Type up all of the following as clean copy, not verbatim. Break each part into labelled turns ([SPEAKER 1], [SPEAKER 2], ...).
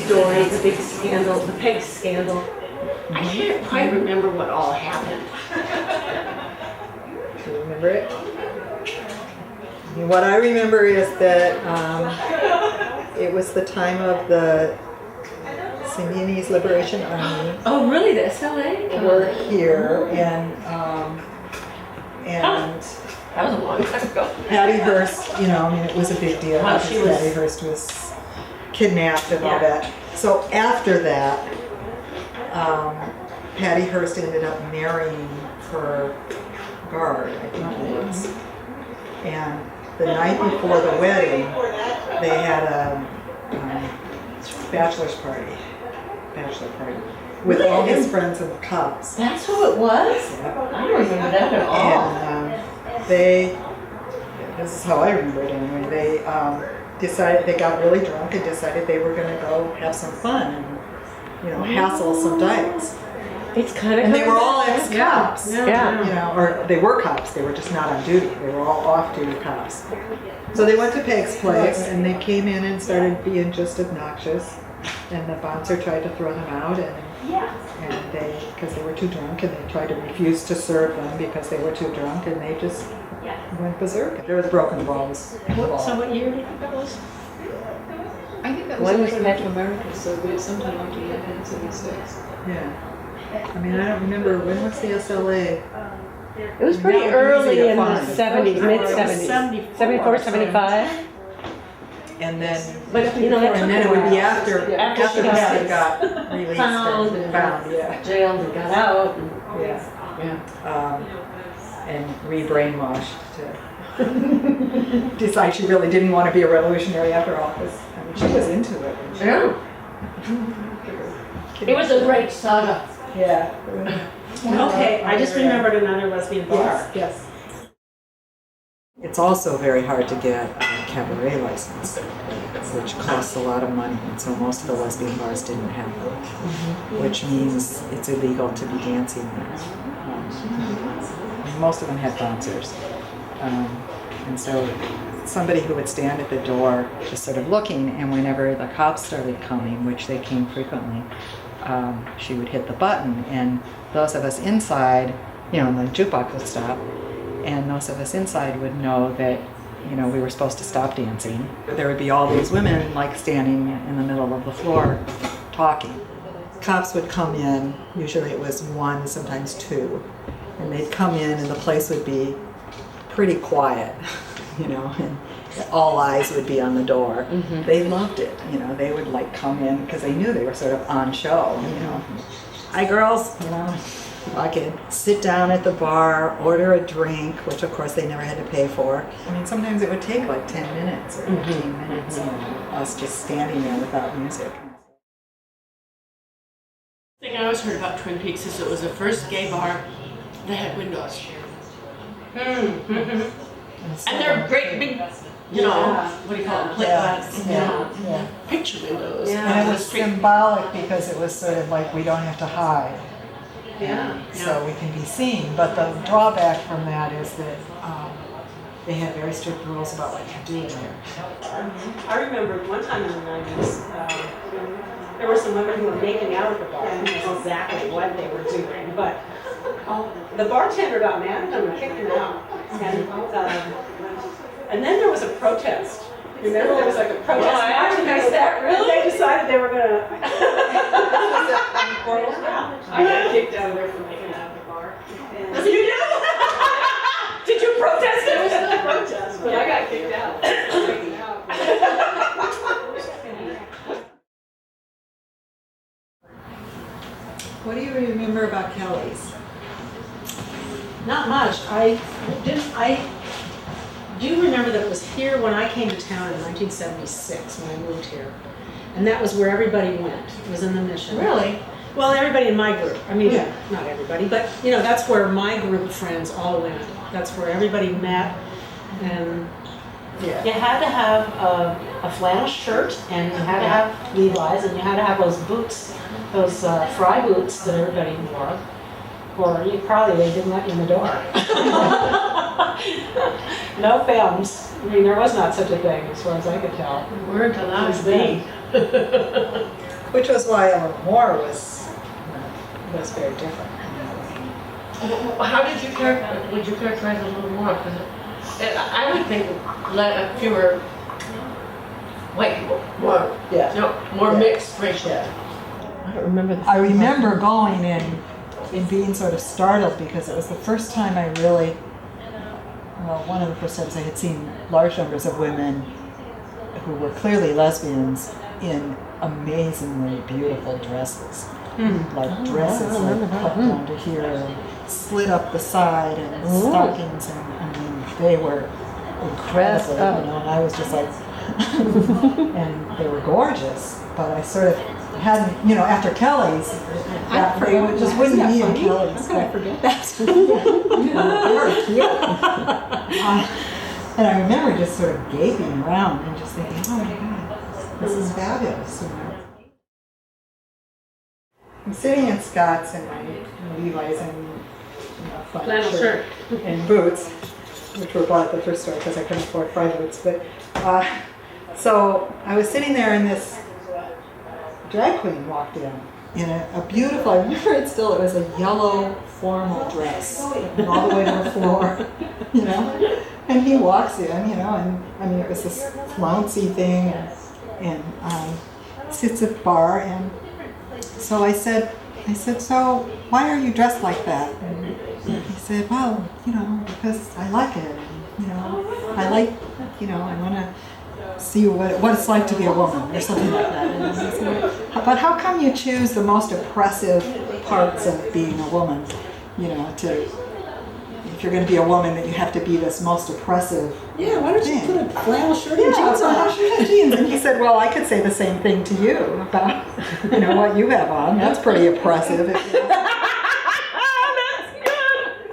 [SPEAKER 1] story, the big scandal, the peg scandal. I can't quite remember what all happened.
[SPEAKER 2] Do you remember it? What I remember is that it was the time of the Symbionese Liberation Army.
[SPEAKER 1] Oh, really? The SLA?
[SPEAKER 2] Were here, and
[SPEAKER 1] that was a long time ago.
[SPEAKER 2] Patty Hearst, you know, I mean, it was a big deal.
[SPEAKER 1] Well,
[SPEAKER 2] because
[SPEAKER 1] she was-
[SPEAKER 2] Patty Hearst was kidnapped and all
[SPEAKER 1] Yeah.
[SPEAKER 2] that. So after that, Patty Hearst ended up marrying her guard, I think it was. And the night before the wedding, they had a bachelor party with all his friends and cops.
[SPEAKER 1] That's who it was?
[SPEAKER 2] Yeah.
[SPEAKER 1] I don't remember that at all.
[SPEAKER 2] And this is how I remember it anyway, they decided, they got really drunk and decided they were going to go have some fun and, you know, hassle some dykes.
[SPEAKER 1] It's kind of.
[SPEAKER 2] And they were all ex-cops.
[SPEAKER 1] Yeah.
[SPEAKER 2] You know, or they were cops, they were just not on duty. They were all off-duty cops. So they went to Peg's place and they came in and started being just obnoxious. And the bouncer tried to throw them out and they, because they were too drunk, and they tried to refuse to serve them because they were too drunk, and they just went berserk. There was broken bones.
[SPEAKER 1] So what year do you think that was?
[SPEAKER 3] I think that was
[SPEAKER 1] When was
[SPEAKER 3] after
[SPEAKER 1] that?
[SPEAKER 3] America, so it sometime after 1976.
[SPEAKER 2] Yeah. I mean, I don't remember, when was the SLA?
[SPEAKER 1] It was pretty
[SPEAKER 2] That would be
[SPEAKER 1] early
[SPEAKER 2] easy to
[SPEAKER 1] in the
[SPEAKER 2] find.
[SPEAKER 1] 70s, mid-70s. 74, 75.
[SPEAKER 2] And then,
[SPEAKER 1] But, you know, that
[SPEAKER 2] and
[SPEAKER 1] took
[SPEAKER 2] then
[SPEAKER 1] a
[SPEAKER 2] it would be
[SPEAKER 1] while.
[SPEAKER 2] after
[SPEAKER 1] After she
[SPEAKER 2] Patty
[SPEAKER 1] got
[SPEAKER 2] got released
[SPEAKER 1] found
[SPEAKER 2] and
[SPEAKER 1] and
[SPEAKER 2] found, yeah.
[SPEAKER 1] jailed and got out. And,
[SPEAKER 2] Yeah. And re-brainwashed to decide she really didn't want to be a revolutionary after all, because I mean, she was into it.
[SPEAKER 1] yeah. It was a great saga.
[SPEAKER 2] Yeah.
[SPEAKER 4] Okay, I just remembered another lesbian bar.
[SPEAKER 2] Yes, yes. It's also very hard to get a cabaret license, which costs a lot of money, and so most of the lesbian bars didn't have them, which means it's illegal to be dancing there. Most of them had bouncers. And so somebody who would stand at the door just sort of looking, and whenever the cops started coming, which they came frequently, she would hit the button, and those of us inside, you know, the jukebox would stop, and those of us inside would know that, you know, we were supposed to stop dancing. There would be all these women like standing in the middle of the floor talking. Cops would come in, usually it was one, sometimes two, and they'd come in and the place would be pretty quiet, you know, and all eyes would be on the door.
[SPEAKER 1] Mm-hmm.
[SPEAKER 2] They loved it, you know, they would like come in because they knew they were sort of on show, you know. Hi girls, you know, walk in, sit down at the bar, order a drink, which of course they never had to pay for. I mean, sometimes it would take like 10 minutes or 15 minutes, you know, us just standing there without music.
[SPEAKER 1] The thing I always heard about Twin Peaks is it was the first gay bar that had windows. And they're great big, you know, what do you call them, plate glass, you know, picture windows.
[SPEAKER 2] And it was symbolic because it was sort of like we don't have to hide. So we can be seen. But the drawback from that is that they had very strict rules about what you do in there.
[SPEAKER 4] I remember one time in the 90s, there were some women who were making out at the bar. I don't know exactly what they were doing, but the bartender got mad at them and kicked them out. And then there was a protest. Remember, there was like a protest march, and they decided they were going to. I got kicked out of there for making out at the bar. You did? Did you protest? It was a protest, but I got kicked out.
[SPEAKER 2] What do you remember about Kelly's?
[SPEAKER 4] Not much. I do remember that it was here when I came to town in 1976 when I moved here, and that was where everybody went. It was in the Mission.
[SPEAKER 1] Really?
[SPEAKER 4] Well, everybody in my group. I mean, not everybody, but you know, that's where my group of friends all went. That's where everybody met, and you had to have a flannel shirt, and you had to have Levi's, and you had to have those boots, those fry boots that everybody wore. Or they didn't let you in the door. No films. I mean, there was not such a thing as far as I could tell.
[SPEAKER 1] Weren't allowed to be.
[SPEAKER 2] which was why Ellen Moore was very different.
[SPEAKER 1] How did you would you characterize it a little more? Because I would think fewer white people, more, more mixed racial. I don't remember.
[SPEAKER 2] I remember going in being sort of startled because it was the first time I really, one of the first times I had seen large numbers of women who were clearly lesbians in amazingly beautiful dresses. Like dresses like cut down to here and slit up the side and stockings, and I mean they were incredible, and I was just like, and they were gorgeous, but I sort of hadn't, after Kelly's, they just wouldn't be in Kelly's.
[SPEAKER 3] How could I forget that?
[SPEAKER 2] Very cute. And I remember just sort of gaping around and just thinking, oh my God, this is fabulous. I'm sitting in Scott's in my Levi's and flannel shirt and boots, which were bought at the thrift store because I couldn't afford fry boots. But so I was sitting there, and this drag queen walked in a beautiful. I remember it still. It was a yellow formal dress, went all the way to the floor, And he walks in, and I mean it was this flouncy thing, and sits at the bar, and. So I said, so why are you dressed like that? And he said, well, because I like it. And, I like, I want to see what it's like to be a woman or something like that. And I said, but how come you choose the most oppressive parts of being a woman? If you're going to be a woman, that you have to be this most oppressive.
[SPEAKER 4] Yeah, why don't you put a flannel shirt and jeans on?
[SPEAKER 2] Jeans. And he said, well, I could say the same thing to you about, what you have on. That's pretty oppressive.
[SPEAKER 1] That's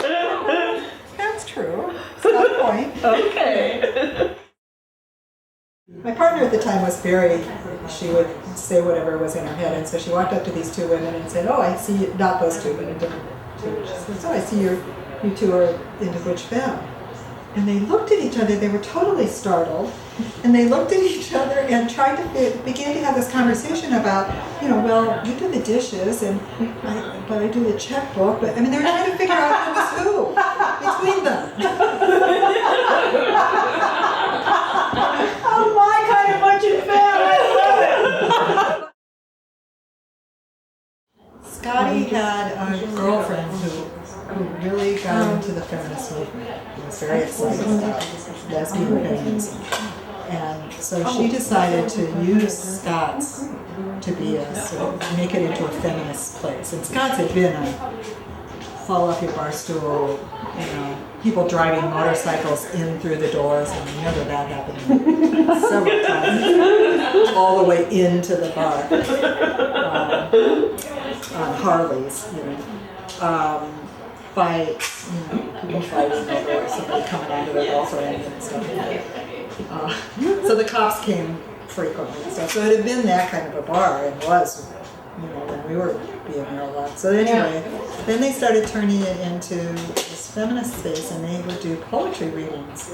[SPEAKER 1] good.
[SPEAKER 2] That's true. It's a good point.
[SPEAKER 1] Okay.
[SPEAKER 2] My partner at the time was she would say whatever was in her head. And so she walked up to these two women and said, oh, I see, not those two, but a different two. She said, so I see you two are into butch femme. And they looked at each other, they were totally startled, and they looked at each other and tried to begin to have this conversation about, well, you do the dishes, but I do the checkbook, but I mean, they were trying to figure out who was who between them.
[SPEAKER 4] Oh, my kind of butch femme, I love it!
[SPEAKER 2] Scotty had a girlfriend who really got into the feminist movement. He was very excited about lesbian feminism. And so she decided to use Scott's to be make it into a feminist place. And Scott's had been a fall off your bar stool, people driving motorcycles in through the doors, and I remember that happening several times, all the way into the bar, on Harleys, fights, people fighting over somebody coming onto their girlfriend and stuff like that. So the cops came frequently and stuff. So it had been that kind of a bar, and was, when we were being there a lot. So anyway, then they started turning it into this feminist space, and they would do poetry readings,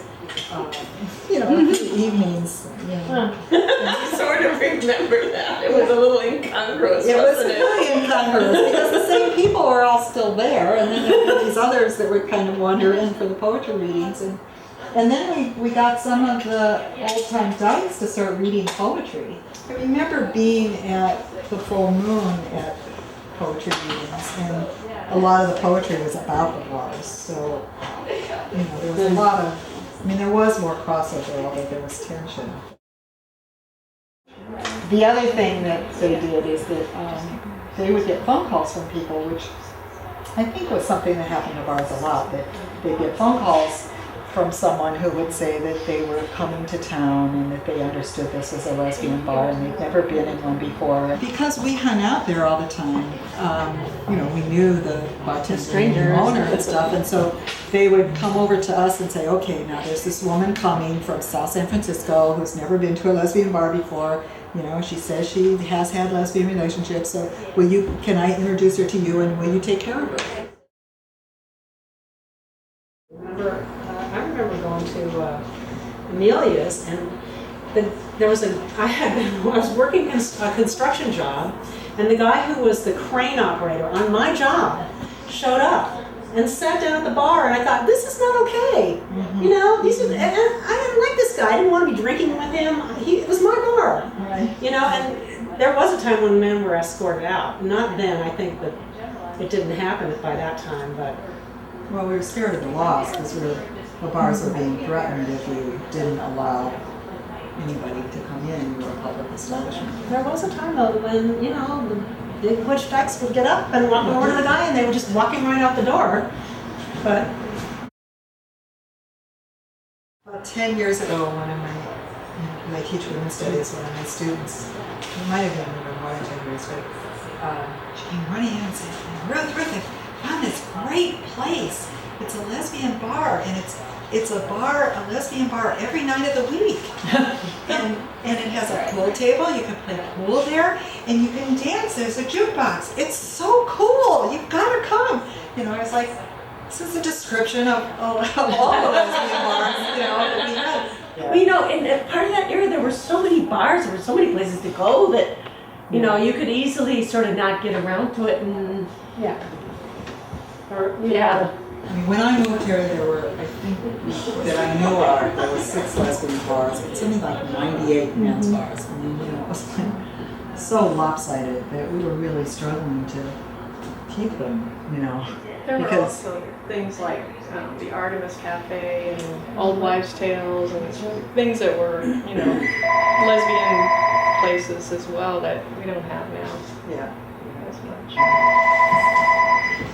[SPEAKER 2] in the evenings.
[SPEAKER 1] I sort of remember that. It was a little incongruous,
[SPEAKER 2] It was
[SPEAKER 1] wasn't it?
[SPEAKER 2] really incongruous because the same people were all still there, and then there were these others that would kind of wander in for the poetry readings, and then we got some of the old-time dykes to start reading poetry. I remember being at the full moon at poetry readings, and a lot of the poetry was about the bars, so there was a lot of, there was more crossover, although there was tension. The other thing that they did is that they would get phone calls from people, which I think was something that happened to bars a lot, that they'd get phone calls from someone who would say that they were coming to town and that they understood this as a lesbian bar and they'd never been in one before. Because we hung out there all the time, we knew the bartender and the owner and stuff, and so they would come over to us and say, okay, now there's this woman coming from South San Francisco who's never been to a lesbian bar before. She says she has had lesbian relationships, so can I introduce her to you, and will you take care of her?
[SPEAKER 4] I remember going to Amelia's, and I was working a construction job, and the guy who was the crane operator on my job showed up and sat down at the bar, and I thought, this is not okay. You know, and I didn't like this guy. I didn't want to be drinking with him. It was my bar.
[SPEAKER 2] Right.
[SPEAKER 4] You know, and there was a time when men were escorted out. Not then. I think that it didn't happen by that time, but.
[SPEAKER 2] Well, we were scared of the laws because the bars were being threatened if you didn't allow anybody to come in. You were a public establishment.
[SPEAKER 4] There was a time though when, you know, the big butch dykes would get up and walk over to the guy and they were just walking right out the door. But
[SPEAKER 2] About 10 years ago, when I teach women's studies, one of my students, it might have been even more than 10 years ago, she came running in and said, Ruth, I found this great place. It's a lesbian bar, and it's a lesbian bar every night of the week. and it has a pool table, you can play pool there, and you can dance, there's a jukebox. It's so cool, you've got to come. You know, I was like, this is a description of all the lesbian bars, you know, that we had. Yeah.
[SPEAKER 1] Well, you know, in part of that era, there were so many bars, there were so many places to go that, you know, you could easily sort of not get around to it and,
[SPEAKER 4] yeah. Or,
[SPEAKER 1] yeah.
[SPEAKER 2] I mean, when I moved here, there were, I think, that I knew of, there were 6 lesbian bars, but something like 98 men's bars. I mean, you know, it was like so lopsided that we were really struggling to keep them, you know.
[SPEAKER 3] There were
[SPEAKER 2] Because-
[SPEAKER 3] also things like the Artemis Cafe and Old Wives' Tales and things that were, you know, lesbian places as well that we don't have now
[SPEAKER 2] Yeah.
[SPEAKER 3] as much.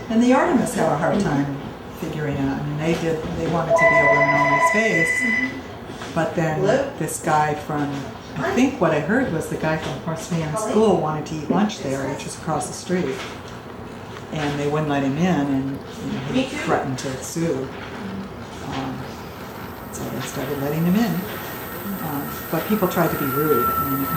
[SPEAKER 2] And the Artemis had a hard time figuring out. I mean, they wanted to be a women-only space, but then this guy from, I think what I heard was the guy from Horseman School wanted to eat lunch there, which was across the street. And they wouldn't let him in, and you know, he threatened to sue. So they started letting him in. But people tried to be rude. I mean,